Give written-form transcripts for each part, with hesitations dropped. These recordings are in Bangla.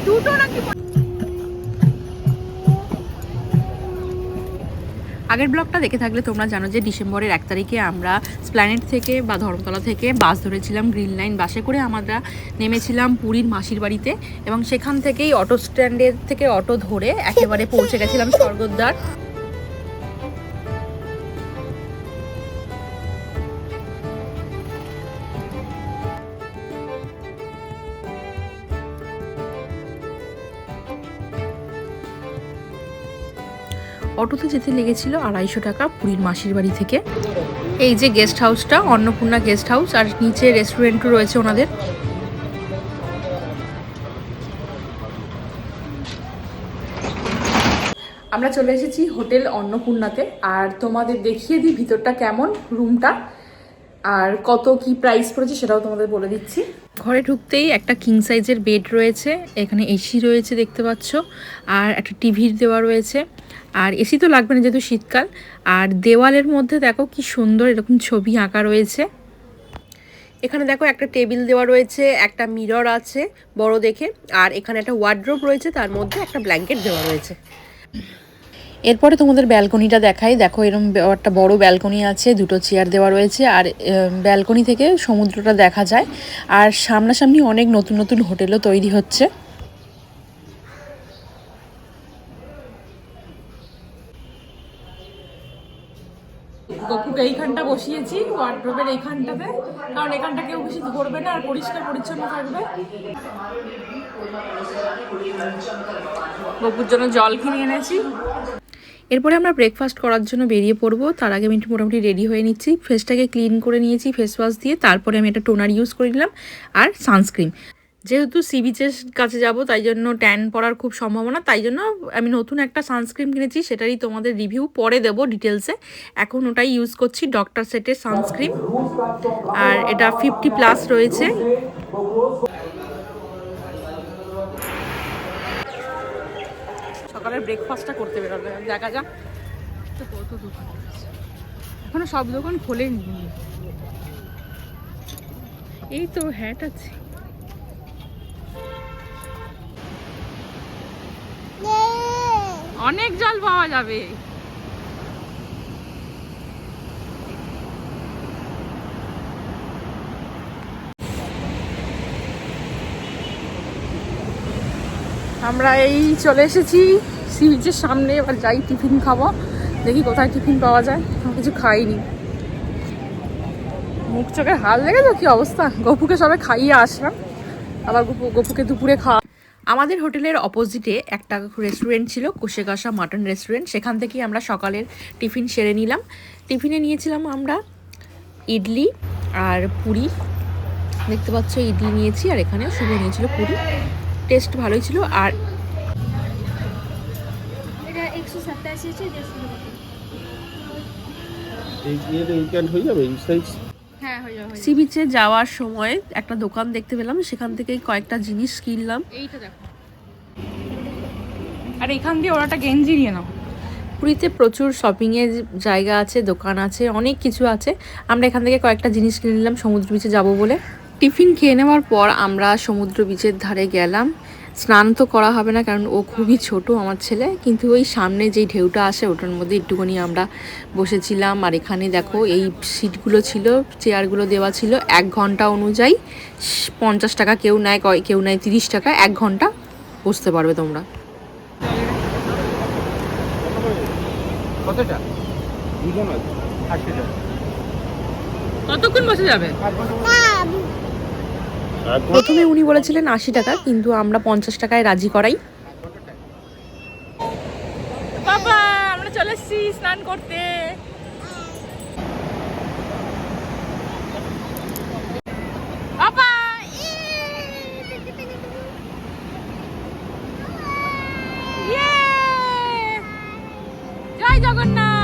দুটো নাকি? আগের ব্লগটা দেখে থাকলে তোমরা জানো যে ডিসেম্বরের 1 তারিখে আমরা স্প্ল্যানেড থেকে বা ধর্মতলা থেকে বাস ধরেছিলাম, গ্রিন লাইন বাসে করে আমরা নেমেছিলাম পুরীর মাসির বাড়িতে, এবং সেখান থেকেই অটো স্ট্যান্ডের থেকে অটো ধরে একেবারে পৌঁছে গেছিলাম স্বর্গদ্বার। অটোতে যেতে লেগেছিল 250 টাকা পুরীর মাসির বাড়ি থেকে। এই যে গেস্ট হাউসটা, অন্নপূর্ণা গেস্ট হাউস, আর নিচে রেস্টুরেন্টও রয়েছে ওনাদের। আমরা চলে এসেছি হোটেল অন্নপূর্ণাতে, আর তোমাদের দেখিয়ে দিই ভিতরটা কেমন, রুমটা আর কত কি প্রাইস পড়েছে সেটাও তোমাদের বলে দিচ্ছি। ঘরে ঢুকতেই একটা কিং সাইজের বেড রয়েছে, এখানে এসি রয়েছে দেখতে পাচ্ছ, আর একটা টিভি দেওয়া রয়েছে। আর এসি তো লাগবে না যেহেতু শীতকাল। আর দেওয়ালের মধ্যে দেখো কি সুন্দর এরকম ছবি আঁকা রয়েছে। এখানে দেখো একটা টেবিল দেওয়া রয়েছে, একটা মিরর আছে বড় দেখে, আর এখানে একটা ওয়ার্ড্রোব রয়েছে, তার মধ্যে একটা ব্ল্যাঙ্কেট দেওয়া রয়েছে। এরপরে তোমাদের ব্যালকনিটা দেখাই। দেখো এরকম একটা বড় ব্যালকনি আছে, দুটো চেয়ার দেওয়া রয়েছে, আর ব্যালকনি থেকে সমুদ্রটা দেখা যায়। আর সামনাসামনি অনেক নতুন নতুন হোটেলও তৈরি হচ্ছে। গপুকে এইখানটা বসিয়েছি ওয়ার্ড্রোবের এইখানটাতে, কারণ এখানটা কেউ বেশি ধরবে না আর পরিষ্কার পরিচ্ছন্ন থাকবে। গপুর জন্য জল কিনে এনেছি। এরপরে আমরা ব্রেকফাস্ট করার জন্য বেরিয়ে পড়বো। তার আগে আমি মোটামুটি রেডি হয়ে নিচ্ছি, ফেসটাকে ক্লিন করে নিয়েছি ফেস ওয়াশ দিয়ে। তারপরে আমি একটা টোনার ইউজ করে নিলাম আর সানস্ক্রিন। যেহেতু সি বিচের কাছে যাব তাই জন্য ট্যান পড়ার খুব সম্ভাবনা, তাই জন্য আমি নতুন একটা সানস্ক্রিন কিনেছি, সেটারই তোমাদের রিভিউ পরে দেবো ডিটেলসে। এখন ওটাই ইউজ করছি, ডক্টর সেটের সানস্ক্রিন, আর এটা 50+ রয়েছে। সকালের ব্রেকফাস্টটা করতে বেরোবে, দেখা যাক কত দোকান আছে। এখনো সব দোকান খোলেনি। এই তো হ্যাট আছে। অনেক জল পাওয়া যাবে। আমরা এই চলে এসেছি সি বিচের সামনে, এবার যাই টিফিন খাবো, দেখি কোথায় টিফিন পাওয়া যায়। আমি কিছু খাইনি, মুখ চোখের হাল দেখেছো কি অবস্থা। গপুকে সবাই খাইয়ে আসলাম, আবার গপুকে দুপুরে খাওয়া। আমাদের হোটেলের অপোজিটে একটা রেস্টুরেন্ট ছিল, কোষেগাসা মাটন রেস্টুরেন্ট, সেখান থেকেই আমরা সকালের টিফিন সেরে নিলাম। টিফিনে নিয়েছিলাম আমরা ইডলি আর পুরি, দেখতে পাচ্ছ ইডলি নিয়েছি, আর এখানে শুভ নিয়েছিল পুরি। টেস্ট ভালোই ছিল। আর সি বিচে যাওয়ার সময় একটা দোকান দেখতে পেলাম, সেখান থেকেই কয়েকটা জিনিস কিনলাম। এইটা দেখো, আর এখান দিয়ে ওরা একটা গেঞ্জি নিয়ে নাও। পুরীতে প্রচুর শপিংয়ের জায়গা আছে, দোকান আছে, অনেক কিছু আছে। আমরা এখান থেকে কয়েকটা জিনিস কিনে নিলাম সমুদ্র বিচে যাব বলে। টিফিন খেয়ে নেওয়ার পর আমরা সমুদ্র বিচের ধারে গেলাম। স্নান তো করা হবে না কারণ ও খুবই ছোট আমার ছেলে, কিন্তু ওই সামনে যেই ঢেউটা আসে ওটার মধ্যে একটুখানি আমরা বসেছিলাম। আর এখানে দেখো এই সিটগুলো ছিল, চেয়ারগুলো দেওয়া ছিল 1 ঘন্টা অনুযায়ী 50 টাকা, কেউ নেয় 30 টাকা, 1 ঘন্টা বসতে পারবে তোমরা। কতক্ষণ বসে যাবে? প্রথমে উনি বলেছিলেন 80 টাকা, কিন্তু আমরা 50 টাকায় রাজি করাই। বাবা আমরা চলে এসেছি স্নান করতে। বাবা জয় জগন্নাথ।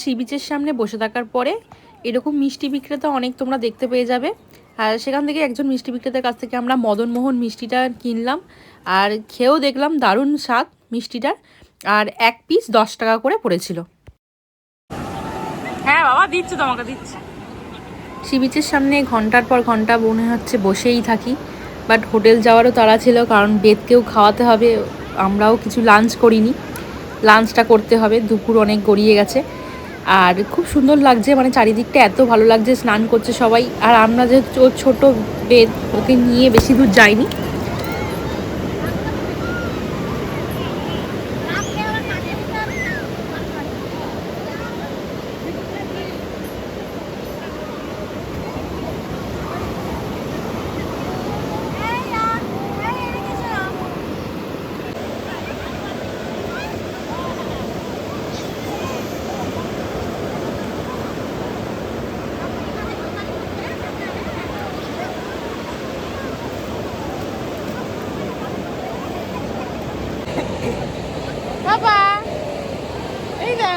সি বিচের সামনে বসে থাকার পরে এরকম মিষ্টি বিক্রেতা অনেক তোমরা দেখতে পেয়ে যাবে। আর সেখান থেকে একজন মিষ্টি বিক্রেতার কাছ থেকে আমরা মদনমোহন মিষ্টিটা কিনলাম আর খেয়েও দেখলাম দারুণ স্বাদ মিষ্টিটার। আর এক পিস 10 টাকা করে পড়েছিল। হ্যাঁ বাবা দিচ্ছে, তোমাকে দিচ্ছে। সি বিচের সামনে ঘন্টার পর ঘন্টা মনে হচ্ছে বসেই থাকি, বাট হোটেল যাওয়ারও তাড়া ছিল, কারণ বেদকেও খাওয়াতে হবে। আমরাও কিছু লাঞ্চ করিনি, লাঞ্চটা করতে হবে, দুপুর অনেক গড়িয়ে গেছে। আর খুব সুন্দর লাগছে, মানে চারিদিকটা এত ভালো লাগছে, স্নান করছে সবাই। আর আমরা যে ওর ছোটো বেদ, ওকে নিয়ে বেশি দূর যাইনি। বাবা এই না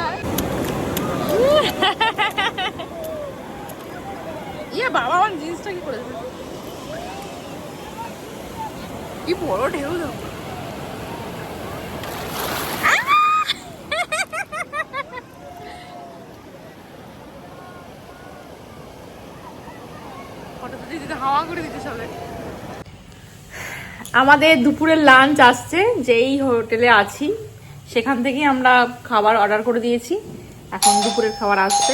ইয়ে বাবা, আমার জিন্সটা কি করেছে, কি বড় ঢেউ দাও। হাওয়া করে দিতে সবে। আমাদের দুপুরের লাঞ্চ আসছে, যেই হোটেলে আছি সেখান থেকেই আমরা খাবার অর্ডার করে দিয়েছি। এখন দুপুরের খাবার আসছে।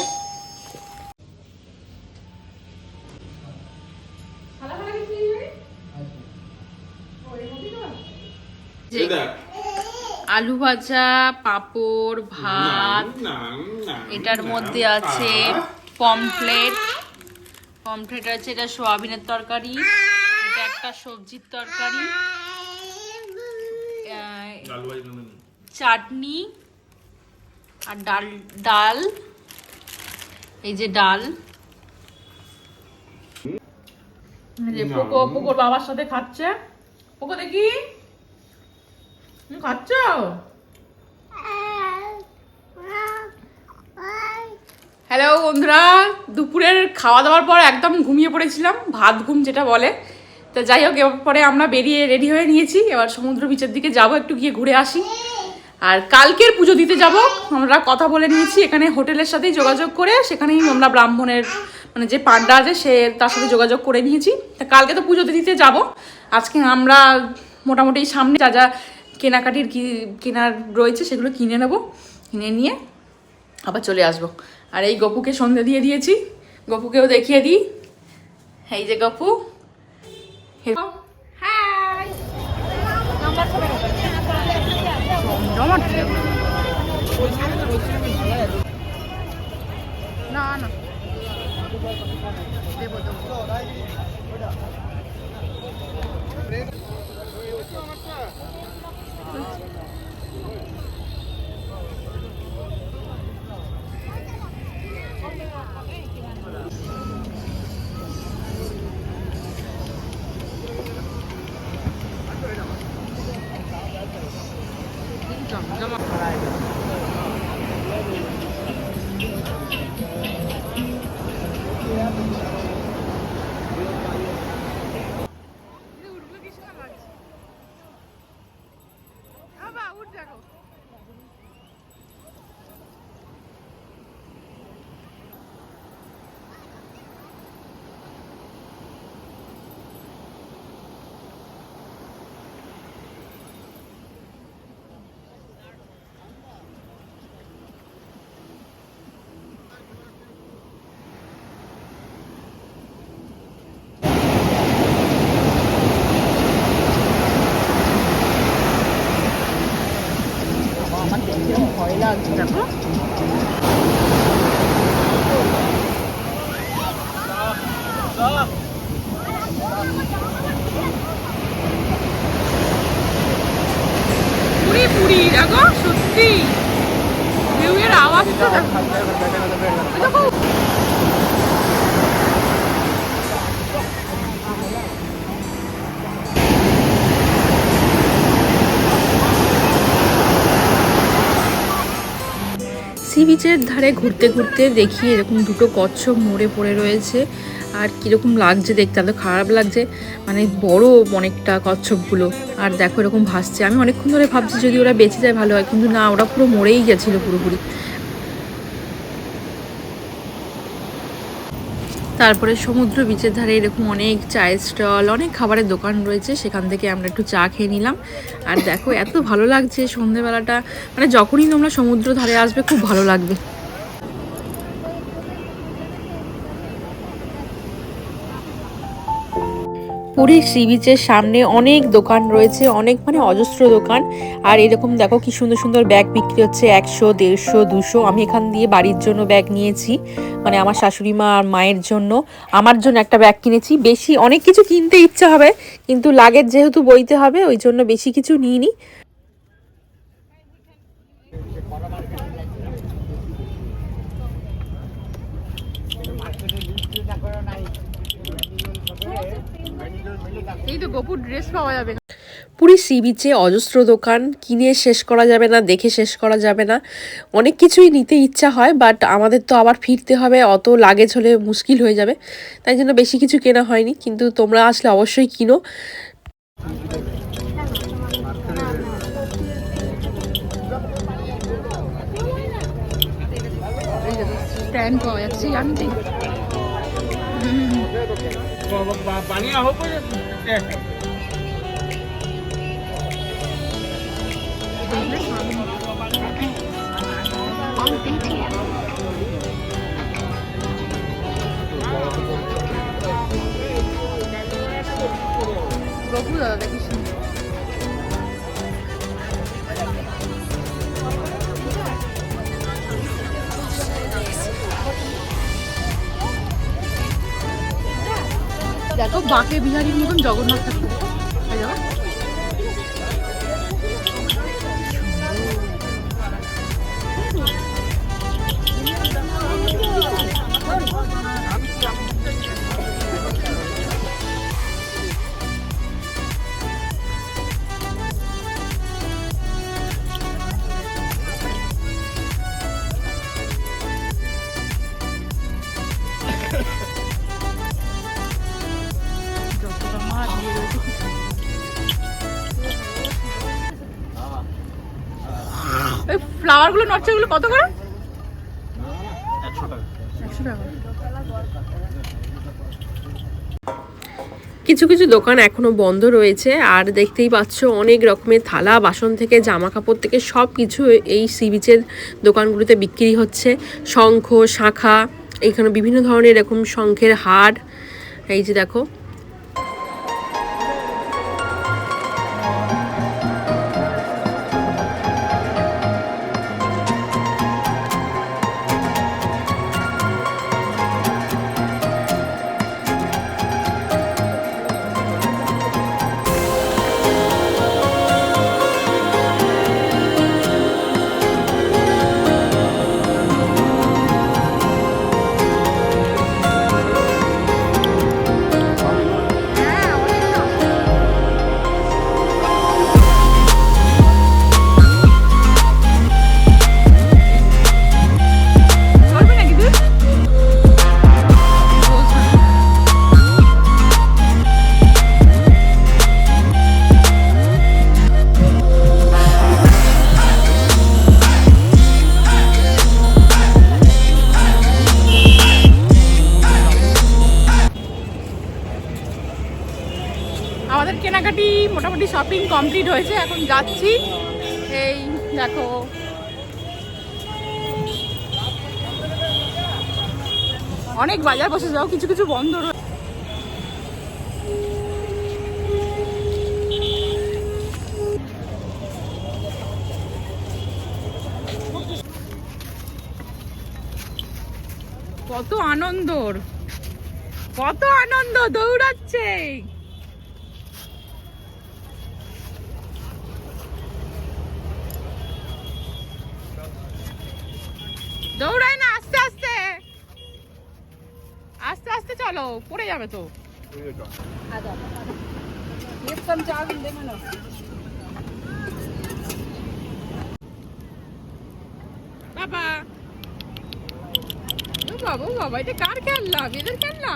আলু ভাজা, পাঁপড়, ভাত, এটার মধ্যে আছে পমফ্লেট আছে, এটা সোয়াবিনের তরকারি, এটা একটা সবজির তরকারি, চাটনি আর ডাল, এই যে ডাল। পোকোর বাবার সাথে খাচ্ছে। পোকো দেখি খাচ্ছ। হ্যালো বন্ধুরা, দুপুরের খাওয়া দাওয়ার পর একদম ঘুমিয়ে পড়েছিলাম, ভাত ঘুম যেটা বলে। তো যাই হোক, এবার পরে আমরা বেরিয়ে রেডি হয়ে নিয়েছি, এবার সমুদ্র বিচের দিকে যাব, একটু গিয়ে ঘুরে আসি। আর কালকের পুজো দিতে যাব, আমরা কথা বলে নিয়েছি এখানে হোটেলের সাথেই যোগাযোগ করে, সেখানেই আমরা ব্রাহ্মণের মানে যে পান্ডা আছে সে তার সাথে যোগাযোগ করে নিয়েছি। তা কালকে তো পুজো দিতে যাব, আজকে আমরা মোটামুটি সামনে যা যা কেনাকাটির কেনার রয়েছে সেগুলো কিনে নেব, কিনে নিয়ে আবার চলে আসবো। আর এই গপুকে সন্ধে দিয়ে দিয়েছি, গপুকেও দেখিয়ে দিই। এই যে গপু, না না দেবো দেবো। ভয় লাগছে, দেখো পুরি পুরি, দেখো সত্যি ঢেউয়ের আওয়াজটা দেখো। সি বিচের ধারে ঘুরতে ঘুরতে দেখি এরকম দুটো কচ্ছপ মরে পড়ে রয়েছে। আর কীরকম লাগছে দেখতে, এত খারাপ লাগছে, মানে বড় অনেকটা কচ্ছপগুলো। আর দেখো এরকম ভাসছে। আমি অনেকক্ষণ ধরে ভাবছি যদি ওরা বেঁচে যায় ভালো হয়, কিন্তু না, ওরা পুরো মরেই গেছিলো পুরোপুরি। তারপরে সমুদ্র বিচের ধারে এরকম অনেক চায়ের স্টল, অনেক খাবারের দোকান রয়েছে, সেখান থেকে আমরা একটু চা খেয়ে নিলাম। আর দেখো এত ভালো লাগছে সন্ধেবেলাটা, মানে যখনই তোমরা সমুদ্র ধারে আসবে খুব ভালো লাগবে। পুরীর সি বিচের সামনে অনেক দোকান রয়েছে, অনেক মানে অজস্র দোকান। আর এরকম দেখো কি সুন্দর সুন্দর ব্যাগ বিক্রি হচ্ছে, 100, 150, 200। আমি এখান দিয়ে বাড়ির জন্য ব্যাগ নিয়েছি, মানে আমার শাশুড়ি মা আর মায়ের জন্য। আমার জন্য একটা ব্যাগ কিনেছি। বেশি অনেক কিছু কিনতে ইচ্ছা হবে, কিন্তু লাগেজ যেহেতু বইতে হবে ওই জন্য বেশি কিছু নিইনি। এই তো গোপুর ড্রেস পাওয়া যাবে। পুরী সি বিচে অজস্র দোকান, কিনে শেষ করা যাবে না, দেখে শেষ করা যাবে না। অনেক কিছুই নিতে ইচ্ছা হয়, বাট আমাদের তো আবার ফিরতে হবে, অত লাগেজ হলে মুশকিল হয়ে যাবে, তাই জন্য বেশি কিছু কেনা হয়নি। কিন্তু তোমরা আসলে অবশ্যই কিনো। স্ট্যান্ড পাওয়া যাচ্ছে জানতে। গপু দাদা দেখিস দেখো বাঁকে বিহারীর মতন জগন্নাথ ঠাকুর। ফ্লাওয়ার গুলো নড়ছে, ওগুলো কত করে? 100 টাকা। 100 টাকা। কিছু কিছু দোকান এখনো বন্ধ রয়েছে। আর দেখতেই পাচ্ছ অনেক রকমের থালা বাসন থেকে জামা কাপড় থেকে সব কিছু এই সি বিচের দোকানগুলোতে বিক্রি হচ্ছে। শঙ্খ, শাঁখা, এখানে বিভিন্ন ধরনের এরকম শঙ্খের হার। এই যে দেখো, আমাদের কেনাকাটি মোটামুটি শপিং কমপ্লিট হয়েছে, এখন যাচ্ছি। এই দেখো অনেক বাজার বসে যাও, কিছু কিছু বন্ধ রয়েছে। কত আনন্দর, কত আনন্দ, দৌড়াচ্ছে। দৌড়ায় না, আস্তে আস্তে আস্তে আস্তে চলো, পড়ে যাবে তো। বাবা বাবা বাবা, এটা কার খেলনা? এদের খেলনা?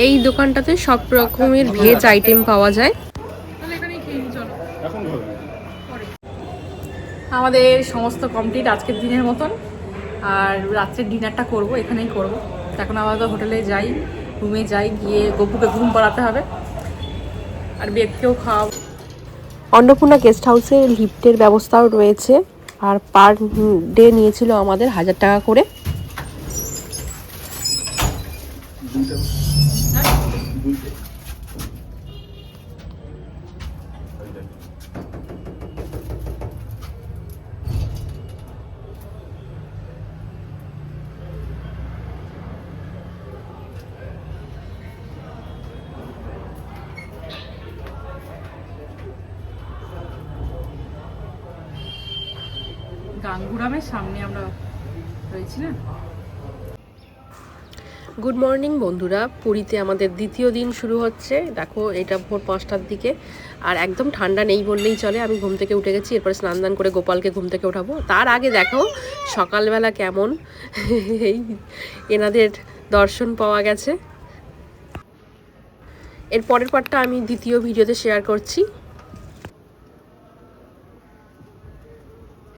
এই দোকানটাতে সব রকমের ভেজ আইটেম পাওয়া যায়। আমাদের সমস্ত কমপ্লিট আজকের দিনের মতন, আর রাত্রের ডিনারটা করব এখানেই করব। এখন আবার হোটেলে যাই, রুমে যাই, গিয়ে গপুকে ঘুম পাড়াতে হবে আর বেদকেও খাওয়াবো। অন্নপূর্ণা গেস্ট হাউসে লিফটের ব্যবস্থাও রয়েছে, আর পার ডে নিয়েছিল আমাদের 1000 টাকা করে। গাঙ্গুরামের সামনে আমরা রয়েছি না। গুড মর্নিং বন্ধুরা, পুরীতে আমাদের দ্বিতীয় দিন শুরু হচ্ছে। দেখো এটা ভোর 5টার দিকে, আর একদম ঠান্ডা নেই বললেই চলে। আমি ঘুম থেকে উঠে গেছি, এরপরে স্নান দান করে গোপালকে ঘুম থেকে উঠাবো। তার আগে দেখো সকালবেলা কেমন এই এনাদের দর্শন পাওয়া গেছে। এর পরের পার্টটা আমি দ্বিতীয় ভিডিওতে শেয়ার করছি।